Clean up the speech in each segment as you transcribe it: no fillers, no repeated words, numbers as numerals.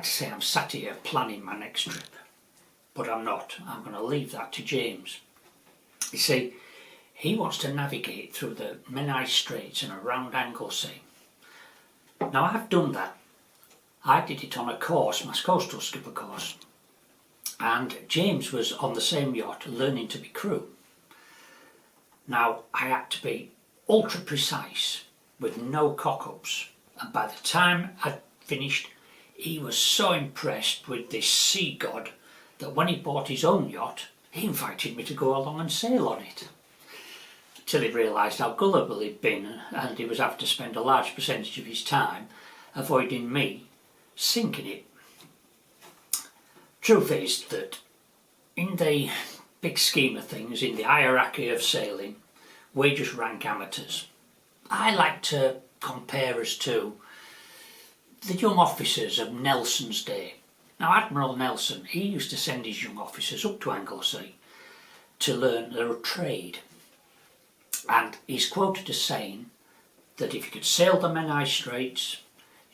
like to say I'm sat here planning my next trip, but I'm not. I'm going to leave that to James. You see, he wants to navigate through the Menai Straits and around Anglesey. Now I've done that. I did it on a course, my coastal skipper course, and James was on the same yacht learning to be crew. Now I had to be ultra precise with no cock-ups, and by the time I'd finished, he was so impressed with this sea god that when he bought his own yacht, he invited me to go along and sail on it. Till he realised how gullible he'd been, and he was having to spend a large percentage of his time avoiding me sinking it. Truth is that in the big scheme of things, in the hierarchy of sailing, we're just rank amateurs. I like to compare us to the young officers of Nelson's day. Now Admiral Nelson, he used to send his young officers up to Anglesey to learn their trade, and he's quoted as saying that if you could sail the Menai Straits,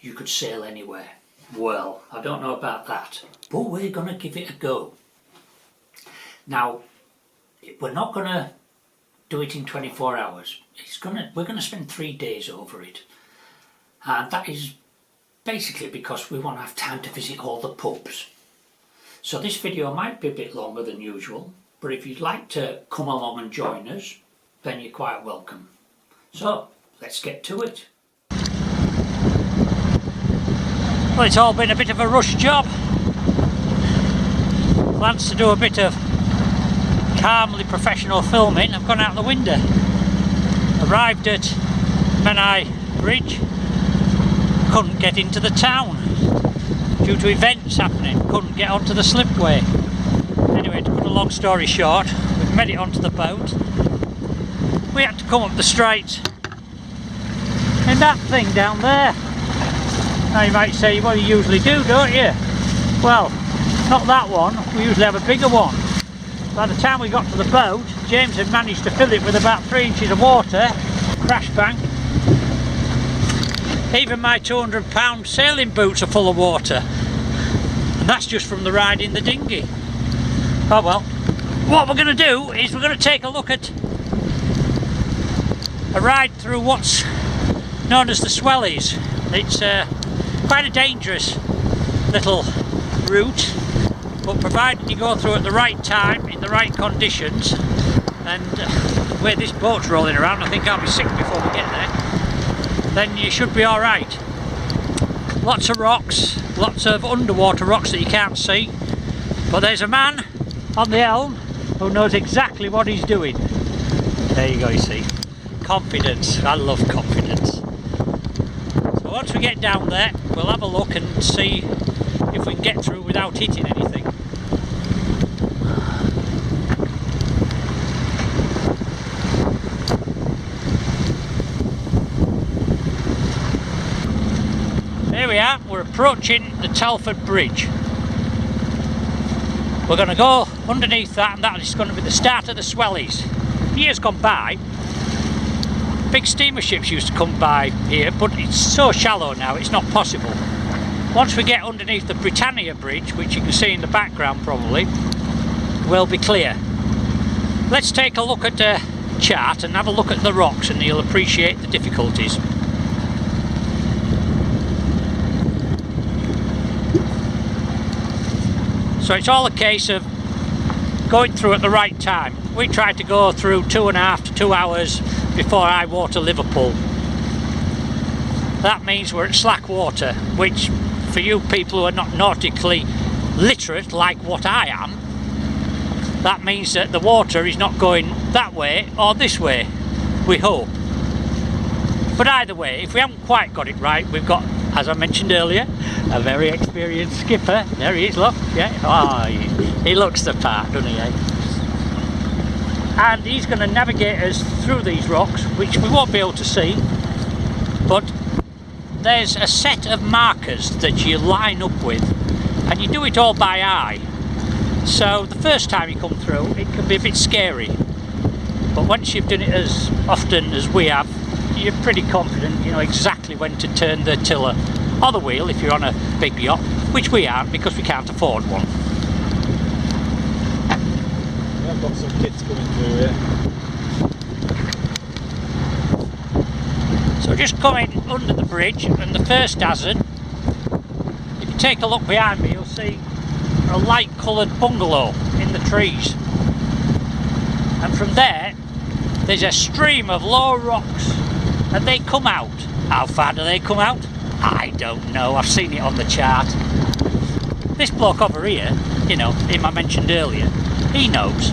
you could sail anywhere. Well, I don't know about that, but we're going to give it a go. Now, we're not going to do it in 24 hours. We're going to spend 3 days over it, and that is basically because we want to have time to visit all the pubs. So this video might be a bit longer than usual, but if you'd like to come along and join us, then you're quite welcome. So let's get to it. Well, it's all been a bit of a rush job. Plans to do a bit of calmly professional filming. I've gone out the window. Arrived at Menai Bridge. Couldn't get into the town due to events happening. Couldn't get onto the slipway. Anyway, to cut a long story short, we've made it onto the boat. We had to come up the Straits in that thing down there. Now you might say, well, you usually do, don't you? Well, not that one. We usually have a bigger one. By the time we got to the boat, James had managed to fill it with about 3 inches of water. Crash bank. Even my £200 sailing boots are full of water, and that's just from the ride in the dinghy. Oh well, what we're going to do is we're going to take a look at a ride through what's known as the Swellies. It's quite a dangerous little route, but provided you go through at the right time, in the right conditions, and the way this boat's rolling around, I think I'll be sick before we get there, then you should be alright. Lots of rocks, lots of underwater rocks that you can't see, but there's a man on the helm who knows exactly what he's doing. There you go, you see. Confidence. I love confidence. So once we get down there, we'll have a look and see if we can get through without hitting anything. Here we are, we're approaching the Telford Bridge. We're going to go underneath that, and that is going to be the start of the Swellies. Years gone by, big steamer ships used to come by here, but it's so shallow now it's not possible. Once we get underneath the Britannia Bridge, which you can see in the background probably, we'll be clear. Let's take a look at a chart and have a look at the rocks, and you'll appreciate the difficulties. So it's all a case of going through at the right time. We tried to go through 2.5 to 2 hours before high water Liverpool. That means we're at slack water, which for you people who are not nautically literate like what I am, that means that the water is not going that way or this way, we hope. But either way, if we haven't quite got it right, we've got, as I mentioned earlier, a very experienced skipper. There he is, look. Yeah. Oh, he looks the part, doesn't he, eh? And he's going to navigate us through these rocks, which we won't be able to see, but there's a set of markers that you line up with, and you do it all by eye. So the first time you come through, it can be a bit scary, but once you've done it as often as we have, you're pretty confident you know exactly when to turn the tiller or the wheel if you're on a big yacht, which we aren't because we can't afford one. I've got some kids coming through here. So just coming under the bridge, and the first hazard, if you take a look behind me, you'll see a light coloured bungalow in the trees. And from there, there's a stream of low rocks, and they come out. How far do they come out? I don't know, I've seen it on the chart. This bloke over here, you know, him I mentioned earlier, he knows.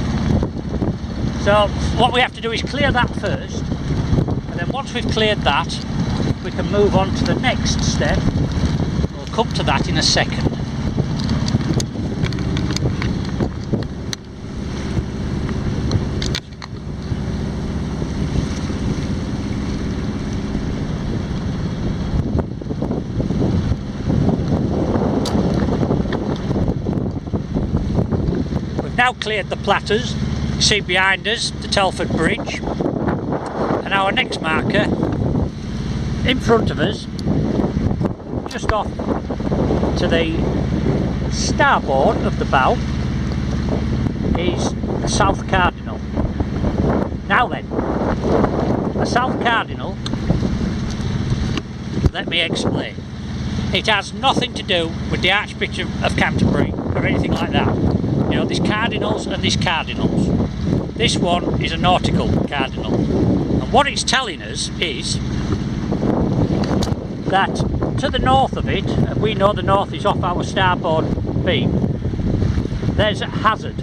So what we have to do is clear that first, and then once we've cleared that, we can move on to the next step. We'll come to that in a second. Now cleared the platters. You see behind us the Telford Bridge, and our next marker in front of us, just off to the starboard of the bow, is the South Cardinal. Now then, the South Cardinal, let me explain. It has nothing to do with the Archbishop of Canterbury or anything like that. You know, there's cardinals and there's cardinals. This one is a nautical cardinal. And what it's telling us is that to the north of it, and we know the north is off our starboard beam, there's a hazard.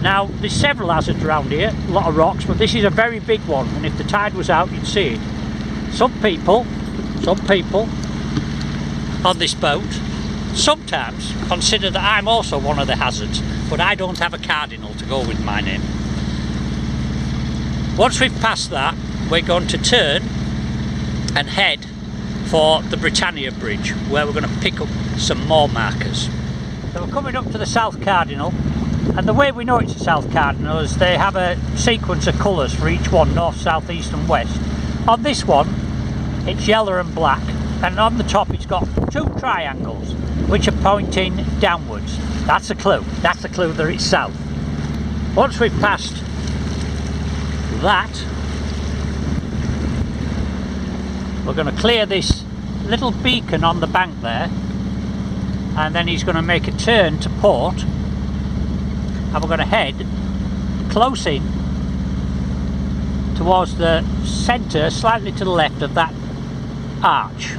Now, there's several hazards around here, a lot of rocks, but this is a very big one, and if the tide was out, you'd see it. Some people on this boat sometimes consider that I'm also one of the hazards, but I don't have a cardinal to go with my name. Once we've passed that, we're going to turn and head for the Britannia Bridge, where we're going to pick up some more markers. So we're coming up to the South Cardinal, and the way we know it's a South Cardinal is they have a sequence of colours for each one, north, south, east and west. On this one, it's yellow and black, and on the top it's got two triangles which are pointing downwards. That's a clue. That's a clue that it's south. Once we've passed that, we're going to clear this little beacon on the bank there, and then he's going to make a turn to port, and we're going to head close in towards the centre, slightly to the left of that arch.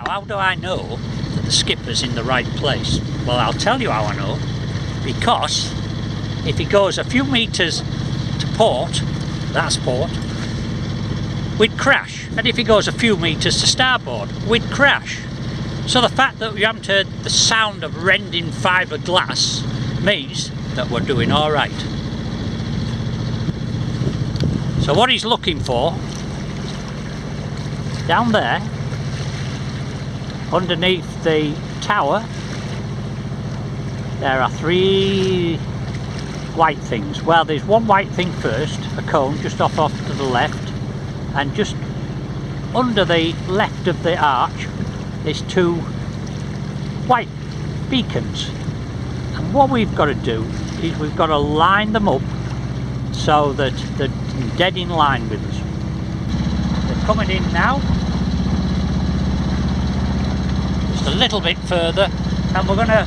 How do I know that the skipper's in the right place? Well, I'll tell you how I know. Because if he goes a few metres to port, that's port, we'd crash. And if he goes a few metres to starboard, we'd crash. So the fact that we haven't heard the sound of rending fiberglass means that we're doing all right. So what he's looking for, down there, underneath the tower, there are three white things. Well, there's one white thing first, a cone just off to the left, and just under the left of the arch there's two white beacons. And what we've got to do is we've got to line them up so that they're dead in line with us. They're coming in now. A little bit further, and we're going to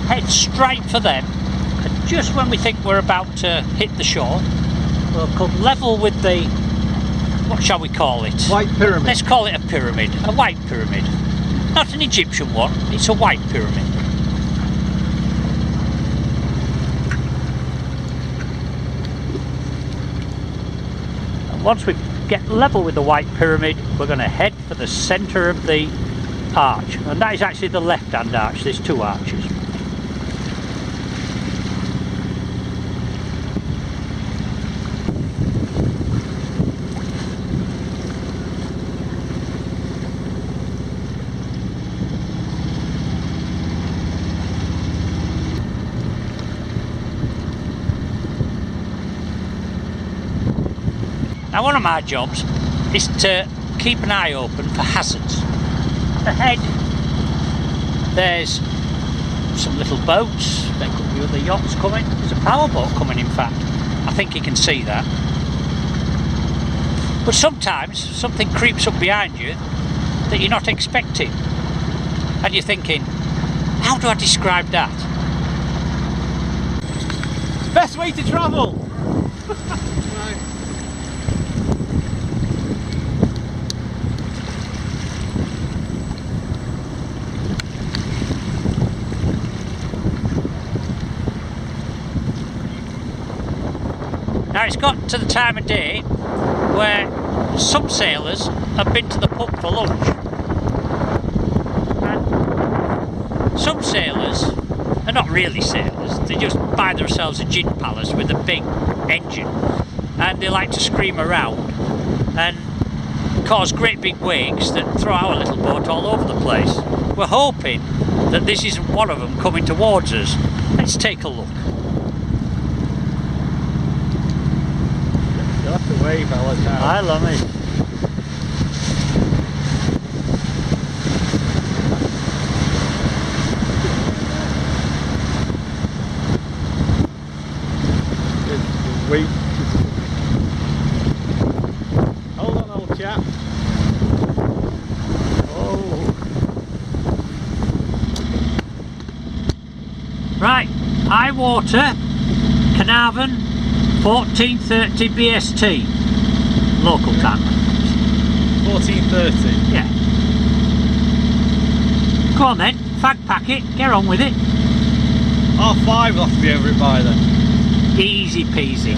head straight for them, and just when we think we're about to hit the shore, we'll come level with the, what shall we call it? White pyramid. Let's call it a pyramid, a white pyramid. Not an Egyptian one, it's a white pyramid. And once we get level with the white pyramid, we're going to head for the centre of the arch, and that is actually the left hand arch. There's two arches. Now one of my jobs is to keep an eye open for hazards. Ahead there's some little boats, there could be other yachts coming. There's a powerboat coming, in fact. I think you can see that. But sometimes something creeps up behind you that you're not expecting, and you're thinking, how do I describe that? Best way to travel! Right. Now it's got to the time of day where some sailors have been to the pub for lunch, and some sailors are not really sailors, they just buy themselves a gin palace with a big engine, and they like to scream around and cause great big waves that throw our little boat all over the place. We're hoping that this isn't one of them coming towards us. Let's take a look. You'll have to wave, Ella, now. Hi, Lummy. Wait. Hold on, old chap. Oh. Right, high water, Carnarvon, 1430 BST, local time. 14:30. Yeah. Go on then, fag packet, get on with it. R5 will have to be over it by then. Easy peasy.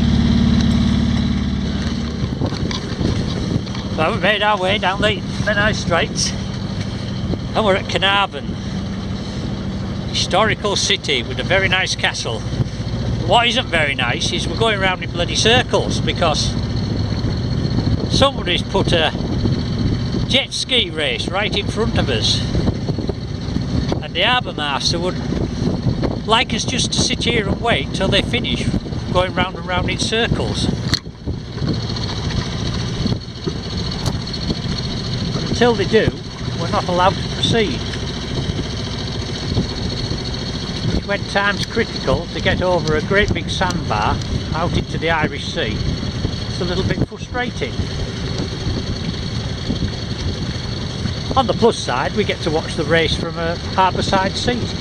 Well, we made our way down the Menai Straits and we're at Carnarvon, historical city with a very nice castle. What isn't very nice is we're going around in bloody circles because somebody's put a jet ski race right in front of us, and the harbour master would like us just to sit here and wait till they finish going round and round in circles. But until they do, we're not allowed to proceed. When time's critical to get over a great big sandbar out into the Irish Sea, it's a little bit frustrating. On the plus side, we get to watch the race from a harbourside seat.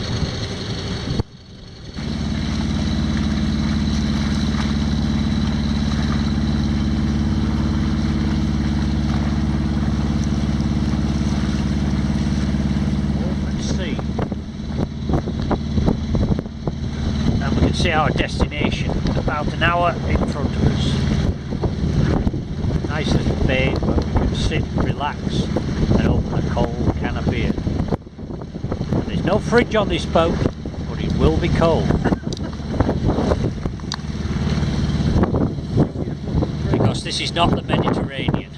See our destination about an hour in front of us. Nice little bay where we can sit, relax and open a cold can of beer. And there's no fridge on this boat, but it will be cold. Because this is not the Mediterranean.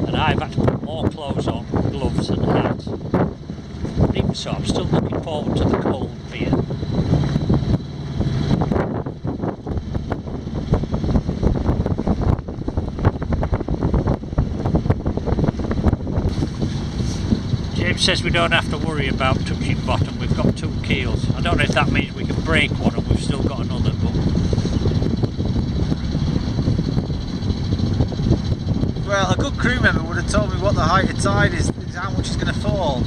And I've had to put more clothes on, gloves and hats. But even so, I'm still looking forward to the cold beer. James says we don't have to worry about touching bottom, we've got 2 keels. I don't know if that means we can break one and we've still got another, but... Well, a good crew member would have told me what the height of tide is how much it's going to fall.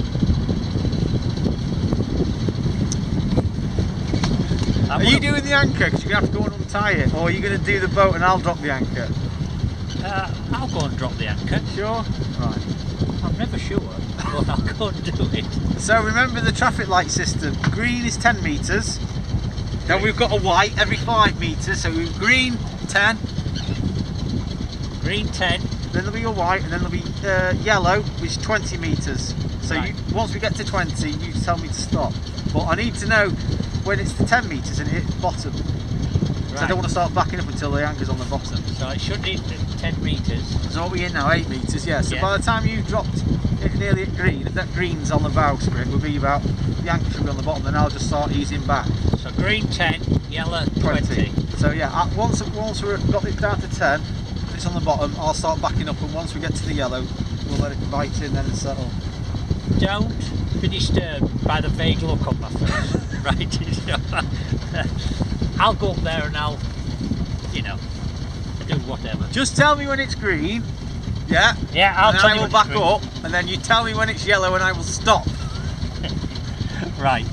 Are you doing the anchor? Because you're going to have to go and untie it. Or are you going to do the boat and I'll drop the anchor? I'll go and drop the anchor. Sure? Right. I'm never sure, but I'll go and do it. So remember the traffic light system. Green is 10 metres. Then we've got a white every 5 metres. So we've green 10. Green 10. Then there'll be a white and then there'll be yellow, which is 20 metres. So Right. Once we get to 20, you tell me to stop. But I need to know when it's the 10 metres and it hits bottom. So I don't want to start backing up until the anchor's on the bottom. So it should hit 10 metres. So what are we in now? 8 metres, yeah. So Yeah. by the time you've dropped it nearly at green, if that green's on the bowsprit, will be about, the anchor should be on the bottom, then I'll just start easing back. So green 10, yellow 20. So yeah, once we've got it down to 10, it's on the bottom, I'll start backing up, and once we get to the yellow, we'll let it bite in then and settle. Don't be disturbed by the vague look on my face. Right? I'll go up there and I'll, you know, do whatever. Just tell me when it's green, yeah? Yeah, I'll and tell I you will when back it's green. up, and then you tell me when it's yellow and I will stop. Right.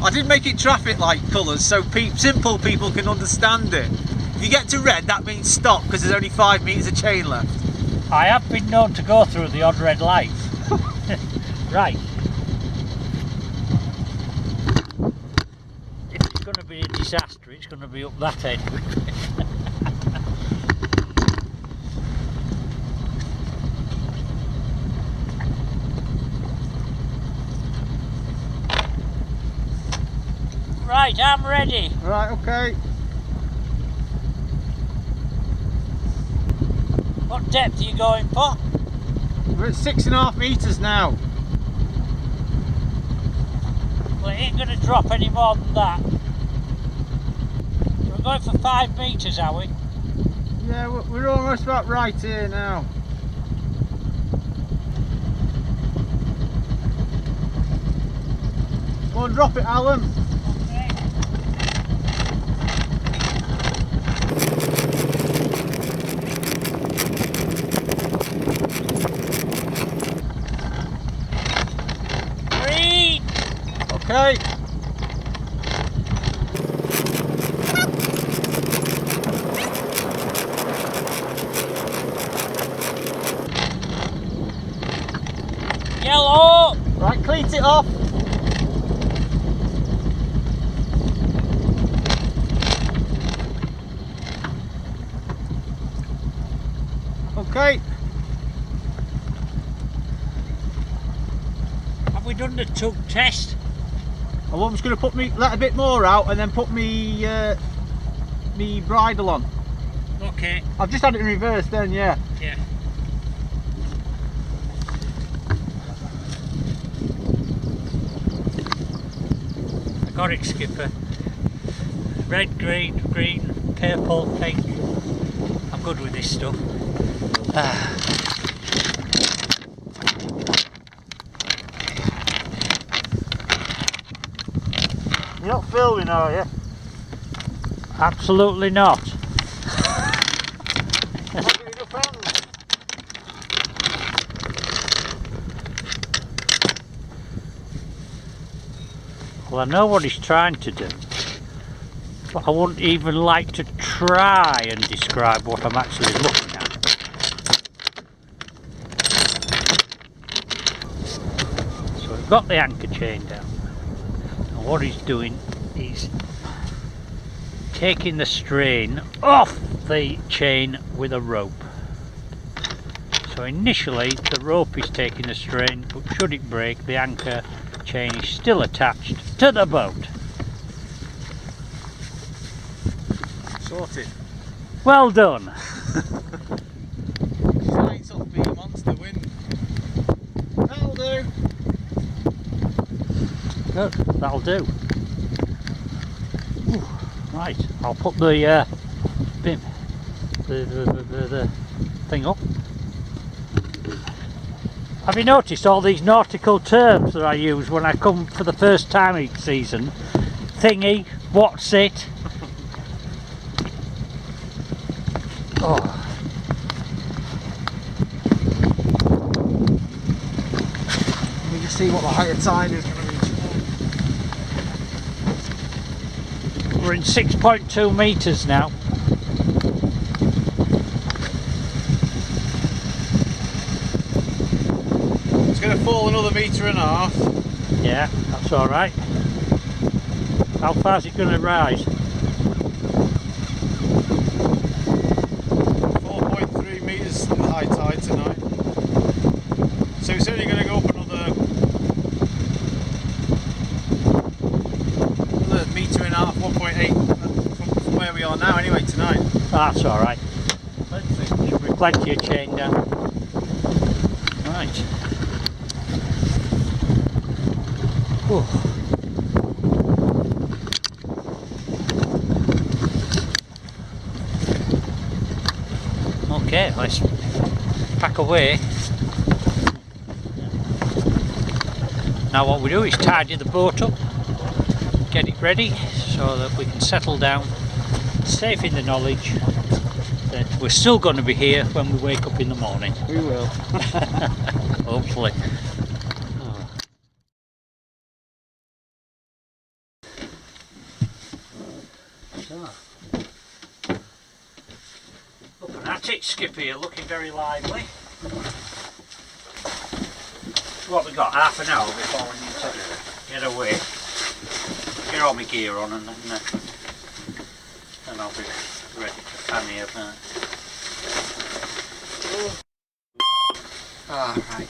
I did make it traffic light colours so simple people can understand it. If you get to red, that means stop, because there's only 5 metres of chain left. I have been known to go through the odd red light. Right. If it's going to be a disaster, it's going to be up that end. Right, I'm ready. Right, okay. What depth are you going for? We're at 6.5 metres now. Well, it ain't going to drop any more than that. We're going for 5 metres, are we? Yeah, we're almost about right here now. Come on, drop it, Alan. Okay. Green! Okay. Yellow! Right, cleat it off. Okay. Have we done the tug test? I'm just going to let a bit more out and then put me bridle on. Okay. I've just had it in reverse then, yeah. Yeah. I got it, skipper. Red, green, purple, pink. I'm good with this stuff. You're not filming, are you? Absolutely not. Well, I know what he's trying to do, but I wouldn't even like to try and describe what I'm actually looking at. So we've got the anchor chain down, and what he's doing is taking the strain off the chain with a rope. So initially the rope is taking the strain, but should it break, the anchor chain is still attached to the boat. Sorted. Well done. Lights off beam onto the wind. That'll do. Good, that'll do. Ooh, right, I'll put the the thing up. Have you noticed all these nautical terms that I use when I come for the first time each season? Thingy, what's it? Oh. Let me just see what the height of tide is going to be. We're in 6.2 metres now. It's going to fall another 1.5 meters. Yeah, that's alright. How far is it going to rise? 4.3 metres in the high tide tonight. So it's only going to go up another 1.5 meters, 1.8 from where we are now anyway tonight. That's alright. Should be plenty of chain down. Right. Whew. Okay, let's pack away. Now what we do is tidy the boat up, get it ready so that we can settle down, safe in the knowledge that we're still going to be here when we wake up in the morning. We will. Hopefully. So, up and at it, Skipper, you're looking very lively. What we got, half an hour before we need to get away. Get all my gear on and then I'll be ready to fanny about. Right.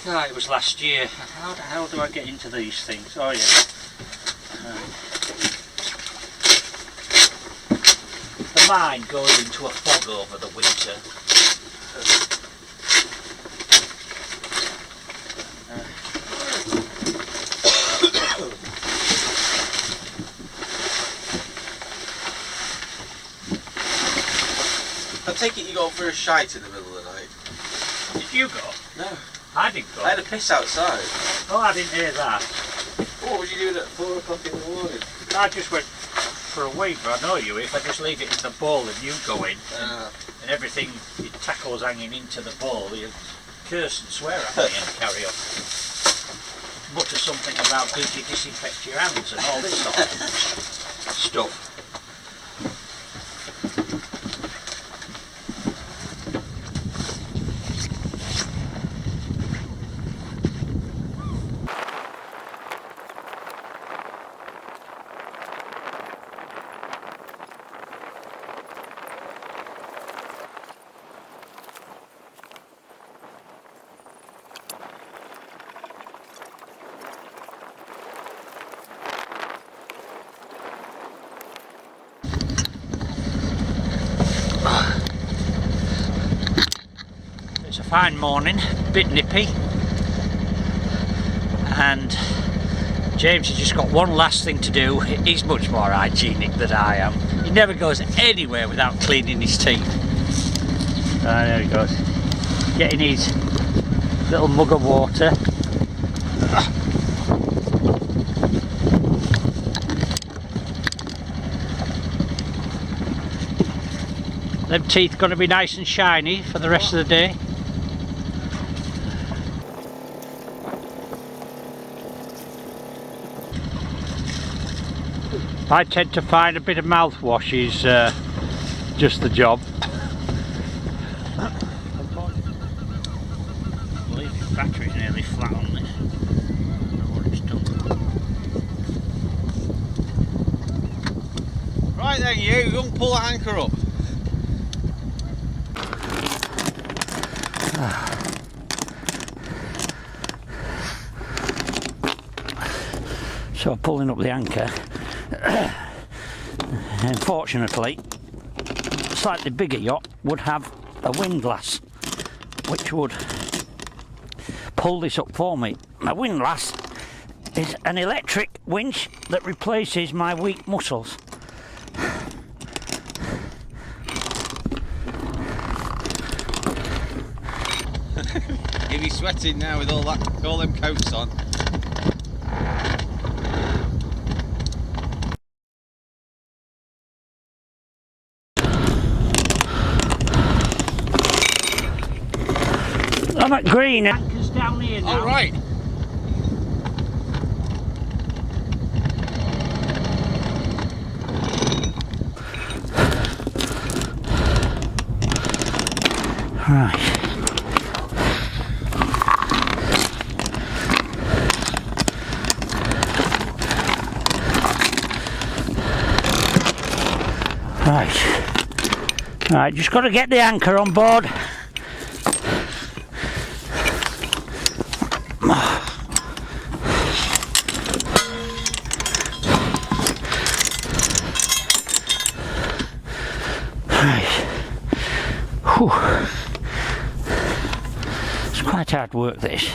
No, it was last year. How the hell do I get into these things? Oh yeah. The mind goes into a fog over the winter. I take it you go for a shite in the middle of the night. Did you go? No. I didn't go. I had a piss outside. Oh, I didn't hear that. What was you doing at 4 o'clock in the morning? I just went for a wee, but I know you, if I just leave it in the bowl and you go in, and everything, your tackle's hanging into the bowl, you curse and swear at me and carry on. Mutter something about did you disinfect your hands and all this sort of stuff. It's a fine morning, a bit nippy, and James has just got one last thing to do. He's much more hygienic than I am. He never goes anywhere without cleaning his teeth. There he goes, getting his little mug of water. Them teeth going to be nice and shiny for the rest of the day. I tend to find a bit of mouthwash is just the job. I believe the battery's nearly flat on this. I don't know what it's done. Right then you go and pull that anchor up. So pulling up the anchor. Unfortunately, a slightly bigger yacht would have a windlass which would pull this up for me. My windlass is an electric winch that replaces my weak muscles. If he's sweating now with all them coats on. I'm at green. Anchor's down here now. All right. Right. Right, just got to get the anchor on board. Whew. It's quite hard work this,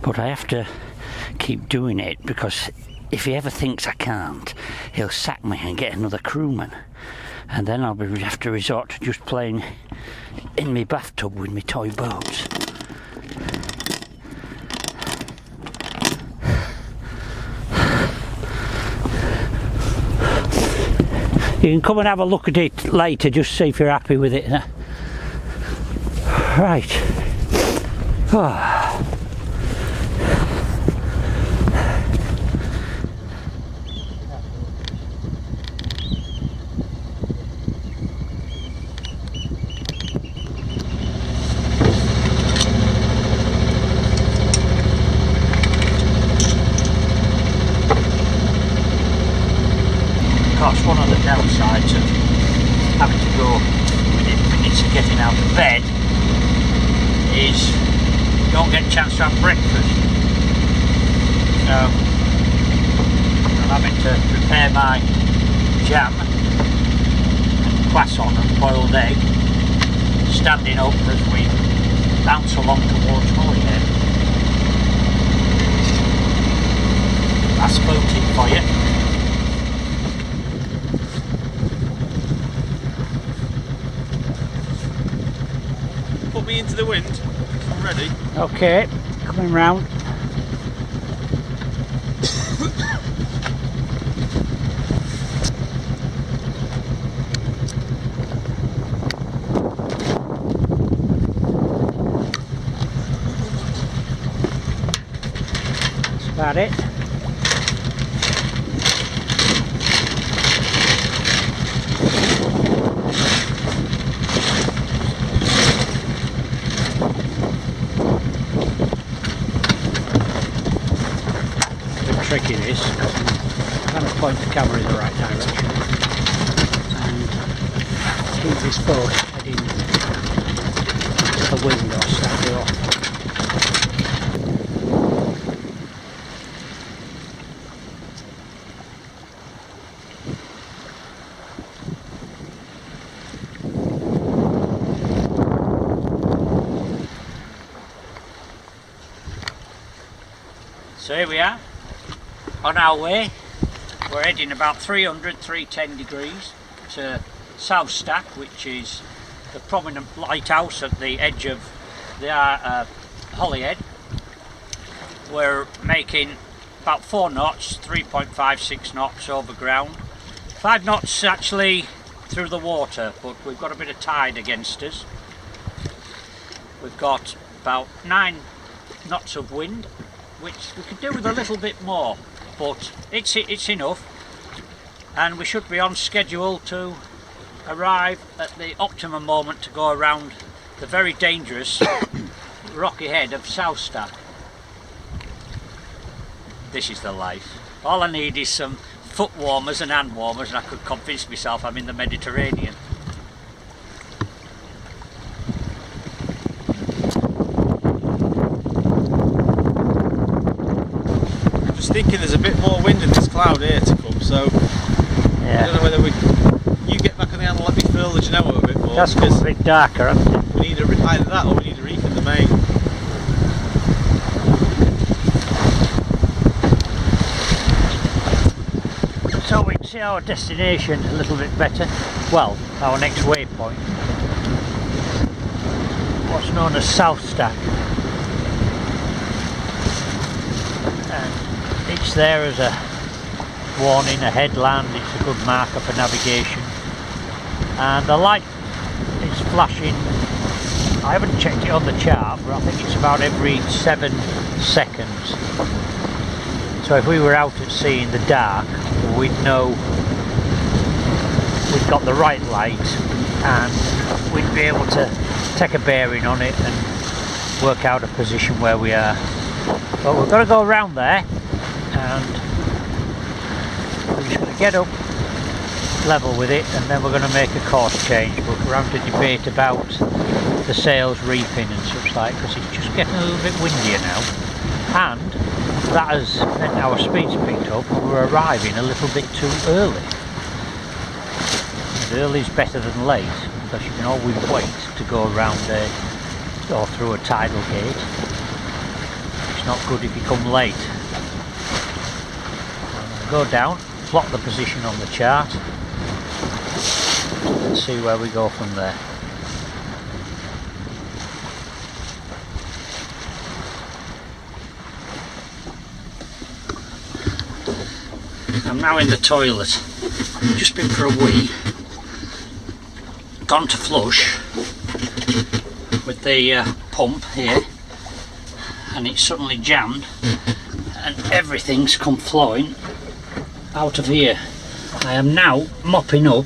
but I have to keep doing it because if he ever thinks I can't, he'll sack me and get another crewman, and then I'll have to resort to just playing in my bathtub with my toy boats. You can come and have a look at it later, just see if you're happy with it. Right. Oh. Of course, one of the downsides of having to go within minutes of getting out of bed is you don't get a chance to have breakfast. So I'm having to prepare my jam and croissant and boiled egg, standing up as we bounce along towards Holyhead. That's voted for you. Put me into the wind. I'm ready. Okay, coming round. That's about it. Tricky this, because I'm trying to point the camera in the right direction and keep this boat heading to the wind or slightly off. So here we are. On our way, we're heading about 310 degrees to South Stack, which is the prominent lighthouse at the edge of the Holyhead. We're making about 4 knots, 3.56 knots over ground. 5 knots actually through the water, but we've got a bit of tide against us. We've got about 9 knots of wind, which we could do with a little bit more. But it's enough, and we should be on schedule to arrive at the optimum moment to go around the very dangerous rocky head of South Stack. This is the life. All I need is some foot warmers and hand warmers, and I could convince myself I'm in the Mediterranean. Thinking there's a bit more wind in this cloud here to come, so Yeah. I don't know whether you get back on the handle, let me feel the Genoa a bit more. That's come a bit darker, hasn't it? We need either that or we need a reef in the main. So we can see our destination a little bit better. Well, our next waypoint, what's known as South Stack. It's there as a warning, a headland. It's a good marker for navigation, and the light is flashing. I haven't checked it on the chart, but I think it's about every 7 seconds. So if we were out at sea in the dark, we'd know we've got the right light, and we'd be able to take a bearing on it and work out a position where we are. But we've got to go around there, and we're just going to get up level with it, and then we're going to make a course change. But we're having to debate about the sails reefing and such like, because it's just getting a little bit windier now, and that has meant our speed's picked up and we're arriving a little bit too early. And early is better than late, because you can always wait to go around or through a tidal gate. It's not good if you come late. Go down, plot the position on the chart, Let's see where we go from there. I'm now in the toilet. Just been for a wee. Gone to flush with the pump here, and it's suddenly jammed and everything's come flowing out of here. I am now mopping up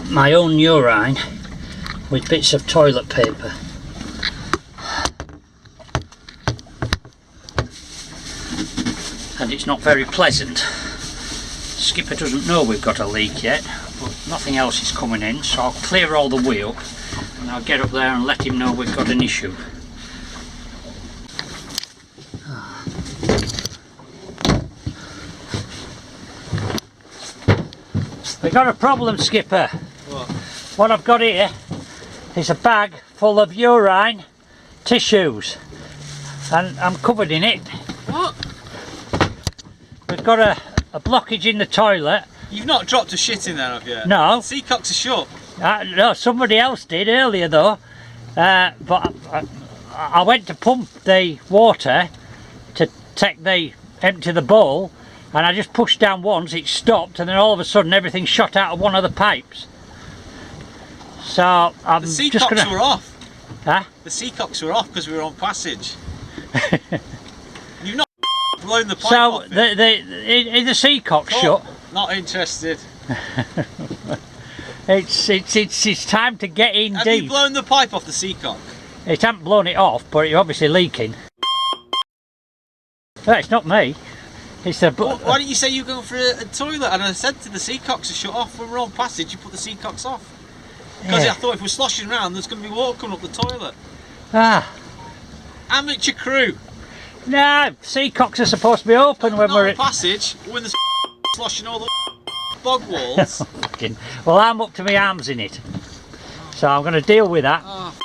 my own urine with bits of toilet paper. And it's not very pleasant. Skipper doesn't know we've got a leak yet, but nothing else is coming in, so I'll clear all the way up and I'll get up there and let him know we've got an issue. We've got a problem, Skipper. What I've got here is a bag full of urine tissues, and I'm covered in it. What? We've got a blockage in the toilet. You've not dropped a shit in there, have you? No. Seacocks are shut. No, somebody else did earlier though. But I went to pump the water to empty the bowl, and I just pushed down once, it stopped, and then all of a sudden everything shot out of one of the pipes. So I'm The just seacocks gonna... were off. Huh? The seacocks were off because we were on passage. You've not blown the pipe So off it. is the seacock shut? Not interested. It's time to get in Have deep. you blown the pipe off the seacock? It hasn't blown it off, but it's obviously leaking. No, it's not me. It's the... Why didn't you say you were going for a toilet? And I said to the seacocks to shut off. When we're on passage, you put the seacocks off. Because Yeah. I thought if we're sloshing around, there's going to be water coming up the toilet. Ah, Amateur crew. no, seacocks are supposed to be open when Not we're on passage, when there's sloshing all the bog walls. Fucking... Well, I'm up to my arms in it, so I'm going to deal with that. Oh,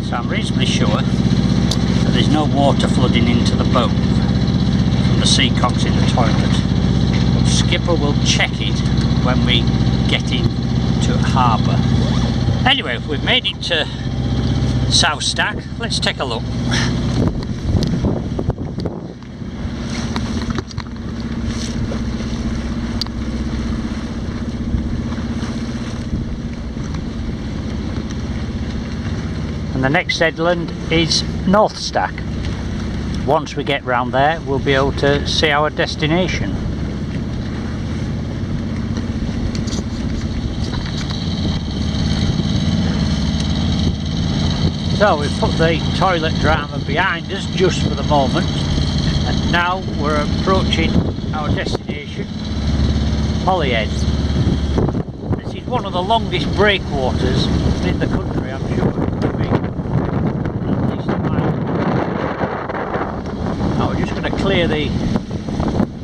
So I'm reasonably sure that there's no water flooding into the boat from the seacocks in the toilet. But Skipper will check it when we get into harbour. Anyway, we've made it to South Stack. Let's take a look. And the next headland is North Stack. Once we get round there, we'll be able to see our destination. So we've put the toilet drama behind us just for the moment, and now we're approaching our destination, Holyhead. This is one of the longest breakwaters in the country, I'm sure. Now we're just going to clear the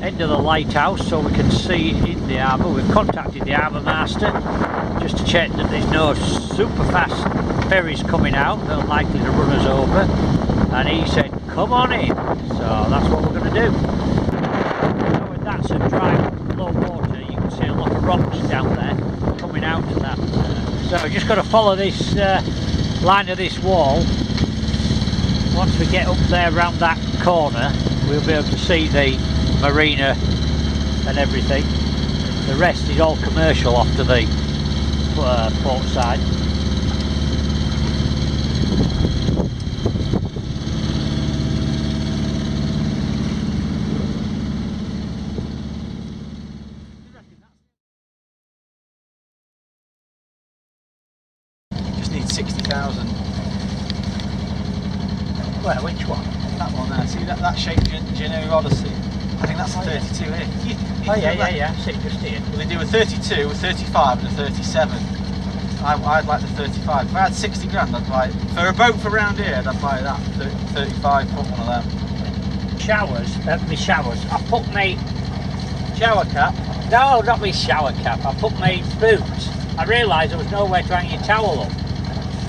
end of the lighthouse so we can see in the harbour. We've contacted the harbour master just to check that there's no super fast ferries coming out that are likely to run us over, and he said come on in, so that's what we're going to do. Now when that's a dry low water, you can see a lot of rocks down there coming out of that, so we've just got to follow this line of this wall. Once we get up there around that corner, we'll be able to see the marina and everything. The rest is all commercial off to the port side. just need 60,000. Where, which one? That one there. See that shape Genoa Odyssey? I think that's a 32 here. Oh yeah, see just here. Well, they do a 32, a 35 and a 37. I'd like the 35. If I had 60 grand, I'd buy it. For a boat for round here, I'd buy that. 35, put one of them. Showers, my showers. I put my shower cap. No, not my shower cap. I put my boots. I realised there was nowhere to hang your towel up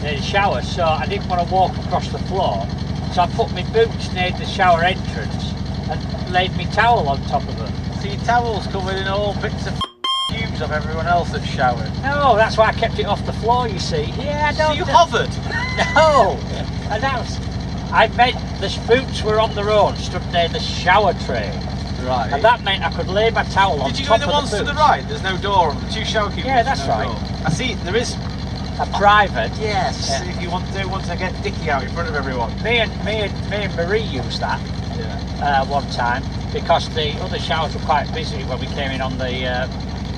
near the shower, so I didn't want to walk across the floor. So I put my boots near the shower entrance, and laid me towel on top of them. See, your towel's covered in all bits of cubes of everyone else that's showered. No, that's why I kept it off the floor, you see. Yeah, I So don't... you hovered? No! And that was... I meant the boots were on their own, stood near the shower tray. Right. And that meant I could lay my towel on Did you top go in of the ones the to boots. the right? There's no door on the 2 shower cubes. Yeah, that's no right. Door. I see, there is. A private. Yes. Yeah. If you want to get Dickie out in front of everyone. Me and Marie used that one time because the other showers were quite busy when we came in on the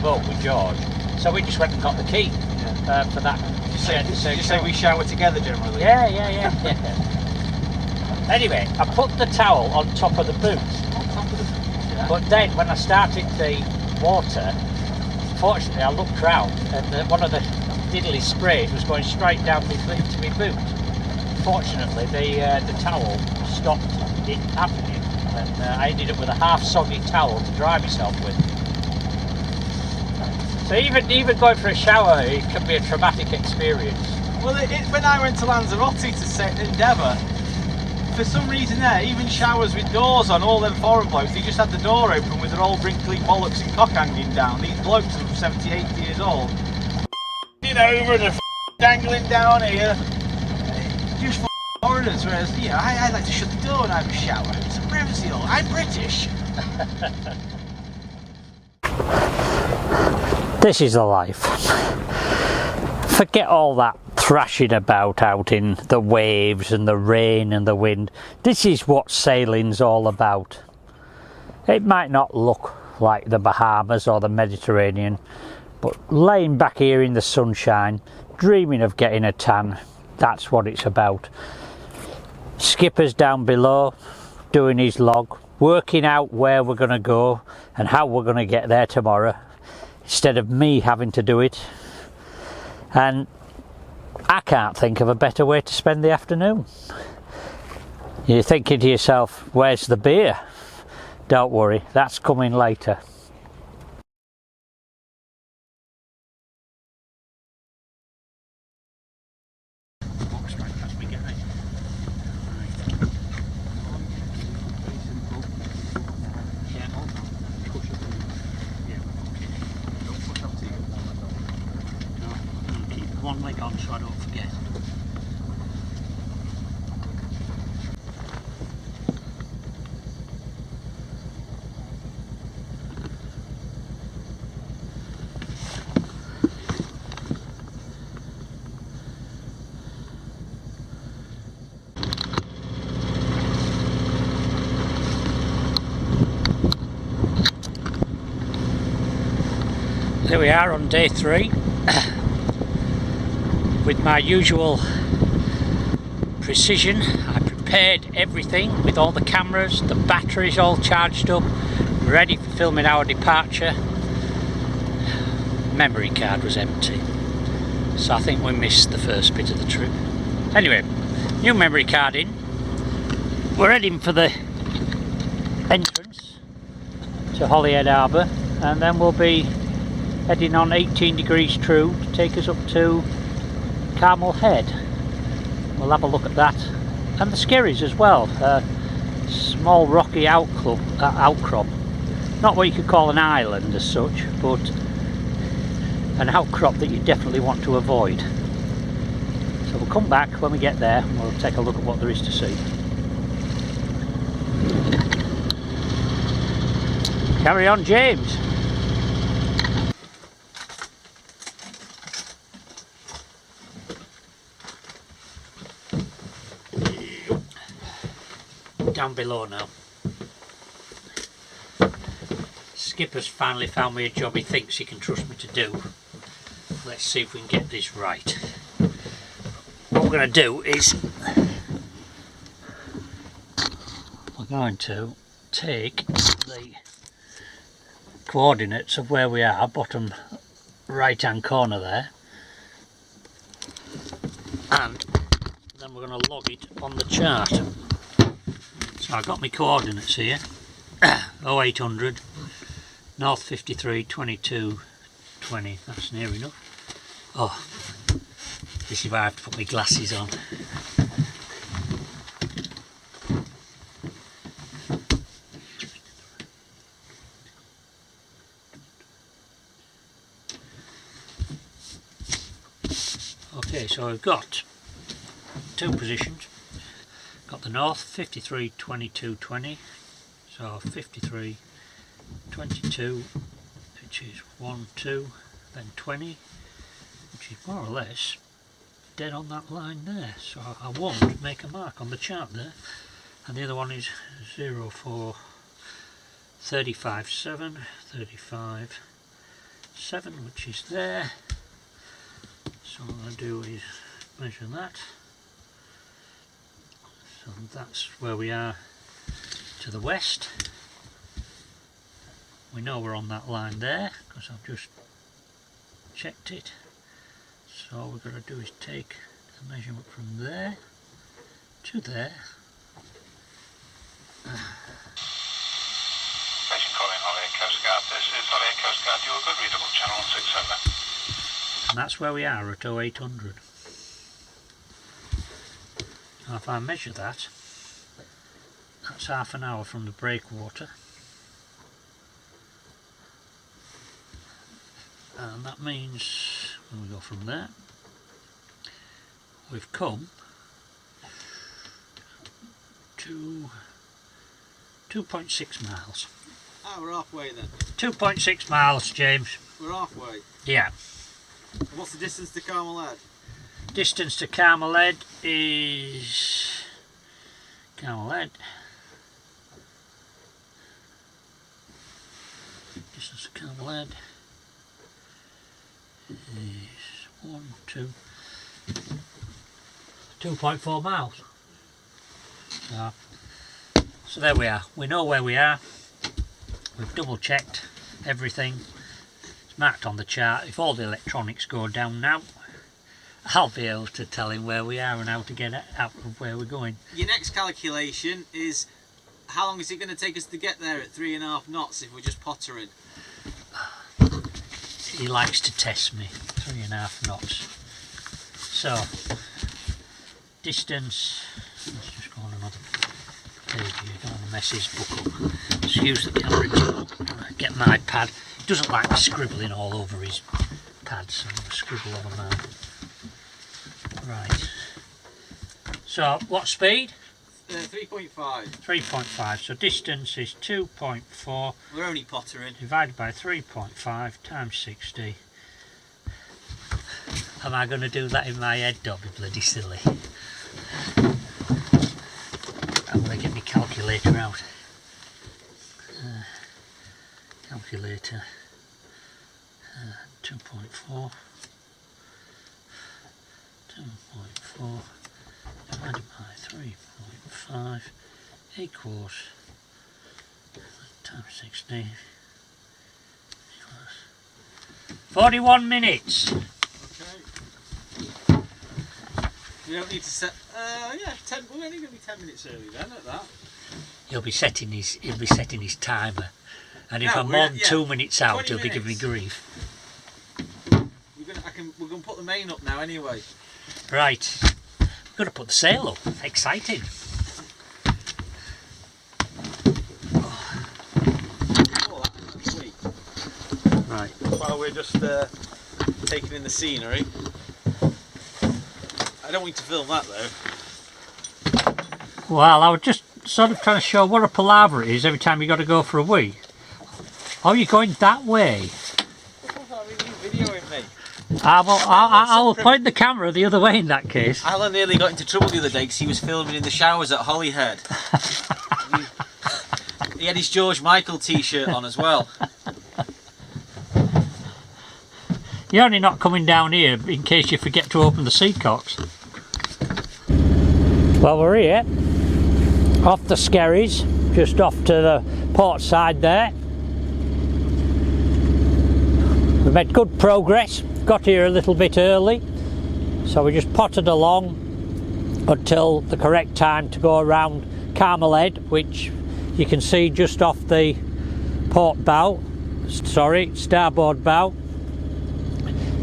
boat with George. So we just went and got the key for that. Did you say we shower together generally? Yeah. Anyway, I put the towel on top of the boots. On top of the boots, yeah. But then when I started the water, fortunately I looked round and one of the diddly sprays was going straight down into my boot. Fortunately the towel stopped it happening and I ended up with a half soggy towel to dry myself with. So even going for a shower, it can be a traumatic experience. Well, when I went to Lanzarote to set Endeavour, for some reason there, even showers with doors on, all them foreign blokes, they just had the door open with their old wrinkly bollocks and cock hanging down. These blokes are 70, 80 years old. Over and they're dangling down here. Just foreigners, whereas, you know, I like to shut the door when I have a shower. It's a privacy hole. I'm British. This is the life. Forget all that thrashing about out in the waves and the rain and the wind. This is what sailing's all about. It might not look like the Bahamas or the Mediterranean, but laying back here in the sunshine, dreaming of getting a tan, that's what it's about. Skipper's down below, doing his log, working out where we're going to go and how we're going to get there tomorrow, instead of me having to do it. And I can't think of a better way to spend the afternoon. You're thinking to yourself, where's the beer? Don't worry, that's coming later. One leg on so I don't forget. There we are on day 3. With my usual precision, I prepared everything with all the cameras, the batteries all charged up, ready for filming our departure. Memory card was empty, so I think we missed the first bit of the trip. Anyway, new memory card in. We're heading for the entrance to Holyhead Harbour, and then we'll be heading on 18 degrees true to take us up to Carmel Head. We'll have a look at that, and the Skerries as well. Small rocky outcrop, not what you could call an island as such, but an outcrop that you definitely want to avoid. So we'll come back when we get there and we'll take a look at what there is to see. Carry on, James. Down below now. Skipper's finally found me a job he thinks he can trust me to do. Let's see if we can get this right. What we're going to do is we're going to take the coordinates of where we are, bottom right hand corner there, and then we're going to log it on the chart. So I've got my coordinates here. 0800 North 53 22 20. That's near enough. Oh, this is where I have to put my glasses on. Okay, so we've got two positions. Got the north 53, 22, 20. So 53, 22, which is 1, 2, then 20, which is more or less dead on that line there. So I won't make a mark on the chart there. And the other one is 0, 4, 35, 7, 35, 7, which is there. So what I'll do is measure that. So that's where we are to the west. We know we're on that line there because I've just checked it. So all we've got to do is take the measurement from there to there. Station calling Holly Coast Guard. This is Holly Coast Guard. You're good. Readable channel 6 over. And that's where we are at 0800. Now if I measure that, that's half an hour from the breakwater. And that means, when we go from there, we've come to 2.6 miles. Ah, we're halfway then. 2.6 miles, James. We're halfway. Yeah. And what's the distance to Carmelad? Distance to Carmelad is... Carmelad. Distance to Carmelad is 2.4 miles. So there we are. We know where we are. We've double checked everything. It's marked on the chart. If all the electronics go down now, I'll be able to tell him where we are and how to get out of where we're going. Your next calculation is how long is it going to take us to get there at 3.5 knots if we're just pottering? He likes to test me. 3.5 knots. So, distance. Let's just go on another page here. Don't want to mess his book up. Excuse the camera. Get my pad. He doesn't like me scribbling all over his pad, so I'm going to scribble over mine. Right. So, what speed? 3.5. 3.5. So distance is 2.4. We're only pottering. Divided by 3.5 times 60. Am I going to do that in my head? Don't be bloody silly. I'm going to get my calculator out. Calculator. 2.4. 2.4 divided by 3.5 equals times 60 equals 41 minutes. Okay. We don't need to set. Yeah, 10. We're only going to be 10 minutes early then at that. He'll be setting his timer, and if No, I'm we're- more than yeah, 2 minutes out, 20 he'll be giving me minutes. grief. We're going to put the main up now anyway. Right, we're going to put the sail up. Exciting. Oh, that's sweet. Right. While we're just taking in the scenery. I don't want you to film that though. Well, I was just sort of trying to show what a palaver it is every time you got to go for a wee. Oh, you're going that way. Are you videoing me? I will point the camera the other way in that case. Alan nearly got into trouble the other day because he was filming in the showers at Holyhead. He had his George Michael t-shirt on as well. You're only not coming down here in case you forget to open the seacocks. Well, we're here, off the Skerries, just off to the port side there. We've made good progress, got here a little bit early, so we just potted along until the correct time to go around Carmelad, which you can see just off the port bow, sorry, starboard bow.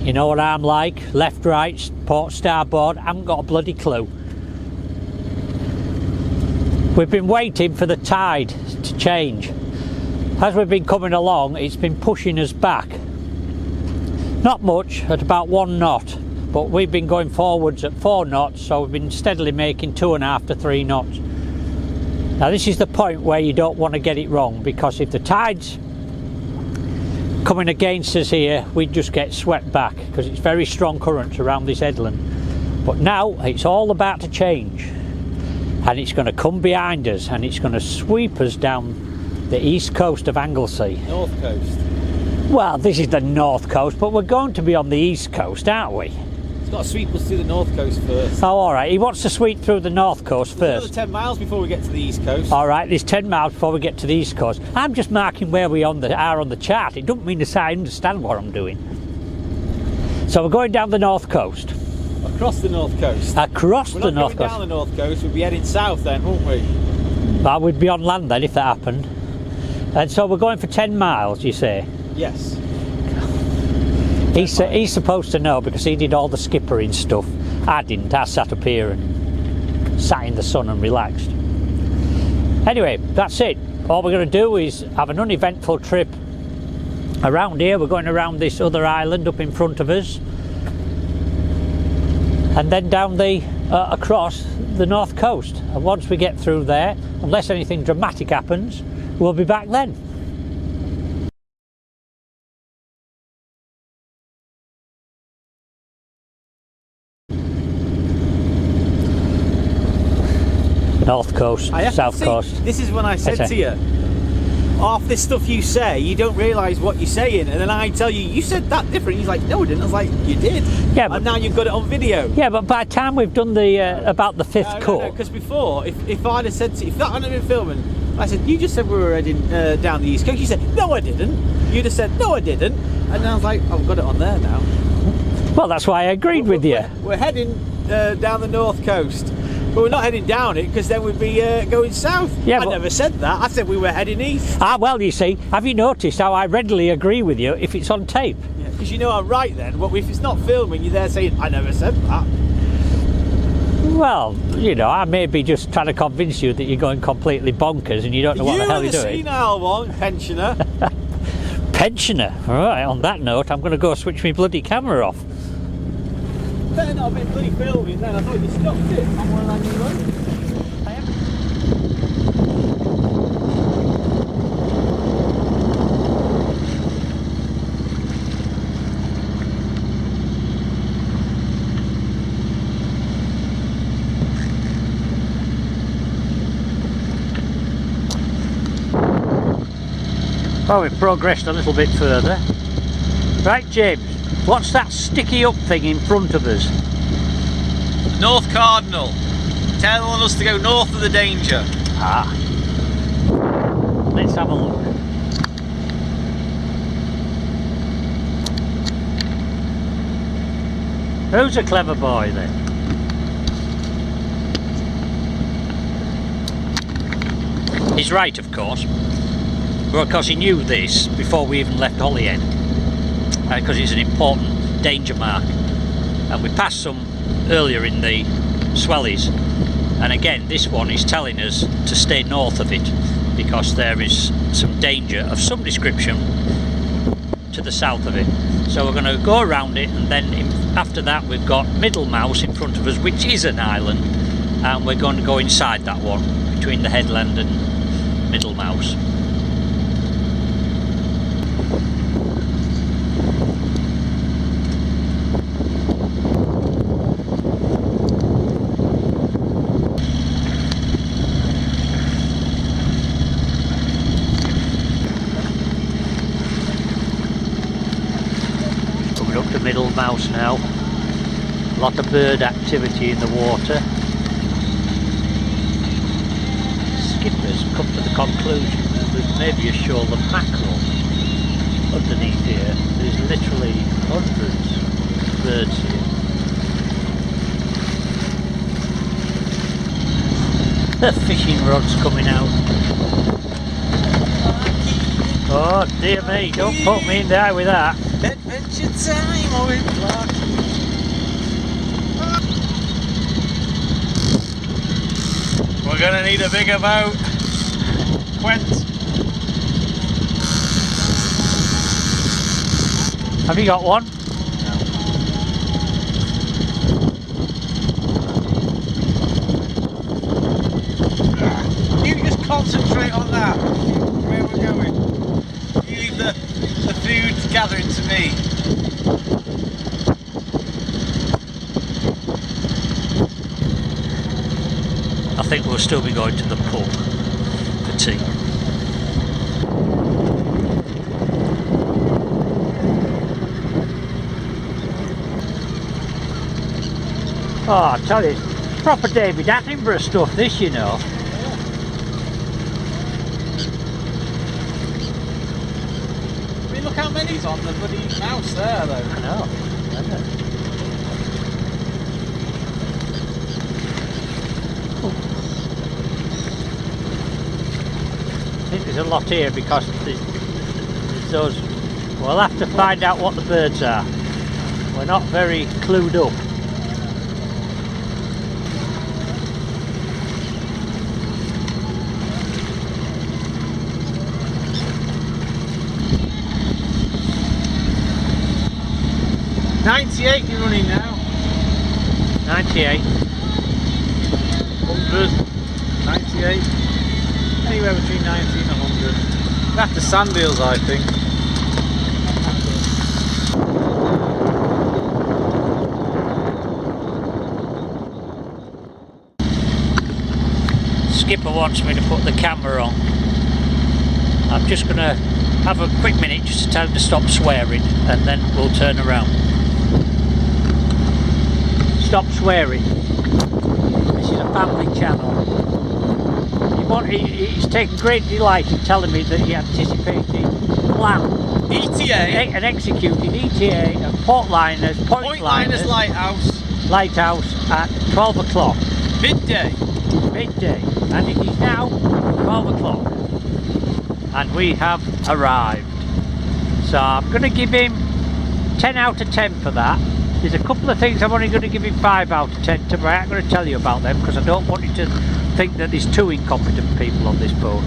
You know what I'm like, left, right, port, starboard, I haven't got a bloody clue. We've been waiting for the tide to change. As we've been coming along, it's been pushing us back. Not much, at about 1 knot, but we've been going forwards at 4 knots, so we've been steadily making 2.5 to 3 knots. Now this is the point where you don't want to get it wrong, because if the tide's coming against us here, we just get swept back, because it's very strong currents around this headland. But now it's all about to change, and it's going to come behind us, and it's going to sweep us down the east coast of Anglesey. North coast. Well, this is the north coast, but we're going to be on the east coast, aren't we? It's got to sweep us through the north coast first. Oh, all right. He wants to sweep through the north coast There's first. another 10 miles before we get to the east coast. All right, there's 10 miles before we get to the east coast. I'm just marking where we are on the chart. It doesn't mean to say I understand what I'm doing. So we're going down the north coast. Across the north coast. Across We're the not north going coast. down the north coast, we'd be heading south then, wouldn't we? Well, we'd be on land then if that happened. And so we're going for 10 miles, you say? Yes. He's supposed to know, because he did all the skippering stuff. I didn't. I sat up here and sat in the sun and relaxed. Anyway, that's it. All we're going to do is have an uneventful trip around here. We're going around this other island up in front of us, and then down the across the north coast. And once we get through there, unless anything dramatic happens, we'll be back then. North coast, south coast. This is when I said to you, half this stuff you say, you don't realise what you're saying, and then I tell you, you said that different. He's like, no, I didn't. I was like, you did. Yeah, but and now you've got it on video. Yeah, but by the time we've done the about the fifth cut, because before, if I'd have said to you, if that hadn't been filming, I said, you just said we were heading down the east coast. You said, no, I didn't. You'd have said, no, I didn't. And then I was like, I've got it on there now. well, that's why I agreed with you. We're heading down the north coast. But we're not heading down it, because then we'd be going south. Yeah, I never said that. I said we were heading east. Ah, well, you see, have you noticed how I readily agree with you if it's on tape? Because you know I'm right then. But if it's not filming, you're there saying, I never said that. Well, you know, I may be just trying to convince you that you're going completely bonkers and you don't know what the hell you're You're the doing. senile one, pensioner. Pensioner. All right, on that note, I'm going to go switch my bloody camera off. Better not have been bloody filming then. I thought you stopped it on one of the road. Well, we've progressed a little bit further. Right, James, what's that sticky up thing in front of us? North Cardinal. Telling us to go north of the danger. Ah. Let's have a look. Who's a clever boy then? He's right, of course. Well, because he knew this before we even left Holyhead, because it's an important danger mark, and we passed some earlier in the Swellies, and again this one is telling us to stay north of it because there is some danger of some description to the south of it. So we're going to go around it, and then after that we've got Middlemouse in front of us, which is an island, and we're going to go inside that one between the headland and Middlemouse. Up to Middlemouse now. A lot of bird activity in the water. Skippers come to the conclusion that there's maybe a shoal of mackerel underneath here. There's literally hundreds of birds here. The fishing rod's coming out. Oh dear me, don't put me in there with that. Adventure time with blokes. We're gonna need a bigger boat. Quint. Have you got one? think we'll still be going to the pub for tea. Oh, I tell you, it's proper David Attenborough stuff this, you know. I mean, look how many's on the bloody mouse there, though. I know, isn't it? I think there's a lot here because there's those. We'll have to find out what the birds are. We're not very clued up. .98 you're running now. 98. 100. 98. Anywhere between 90 and 100. After Sandhills, I think. Skipper wants me to put the camera on. I'm just going to have a quick minute just to tell him to stop swearing and then we'll turn around. Stop swearing. This is a family channel. He's taken great delight in telling me that he anticipated, planned, ETA and executed ETA at Portliners, Point Liners Lighthouse at 12 o'clock. midday. And it is now 12 o'clock and we have arrived. So I'm going to give him 10 out of 10 for that. There's a couple of things I'm only going to give him 5 out of 10 to, but I ain't going to tell you about them because I don't want you to think that there's 2 incompetent people on this boat.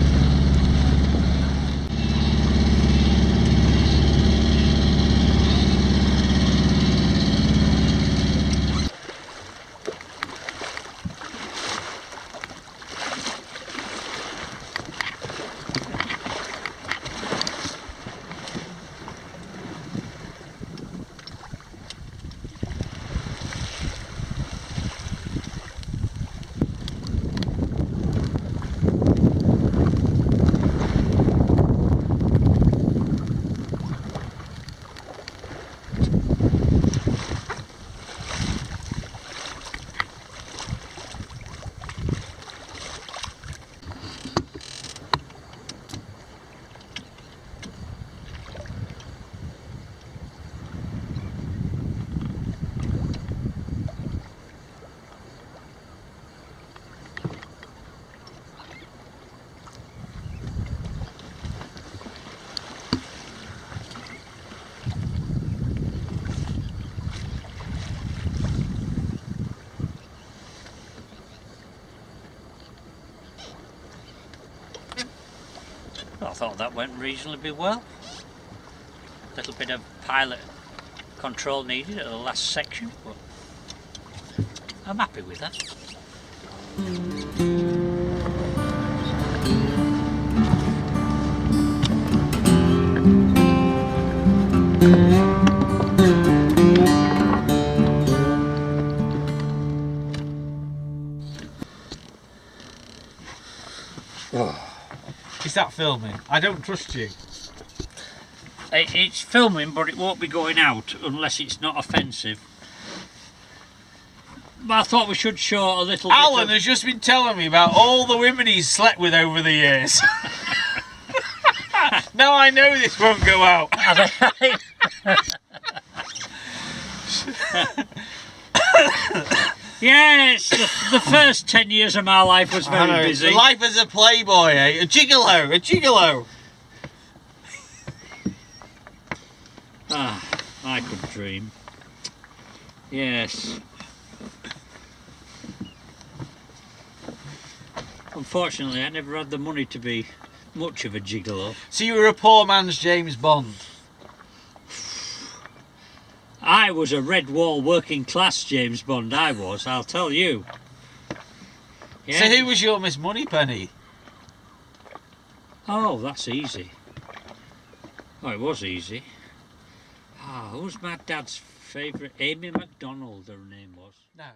I thought that went reasonably well. A little bit of pilot control needed at the last section, but I'm happy with that. Is that filming? I don't trust you. It's filming, but it won't be going out unless it's not offensive. But I thought we should show a little Alan bit has just been telling me about all the women he's slept with over the years. Now I know this won't go out. Yes, the first 10 years of my life was very busy. Life as a playboy, eh? A gigolo, a gigolo. Ah, I could dream. Yes. Unfortunately, I never had the money to be much of a gigolo. So you were a poor man's James Bond. I was a red wall working class James Bond, I was, I'll tell you. Yeah. So who was your Miss Moneypenny? Oh, that's easy. Oh, it was easy. Ah, who's my dad's favourite? Amy MacDonald, her name was. No.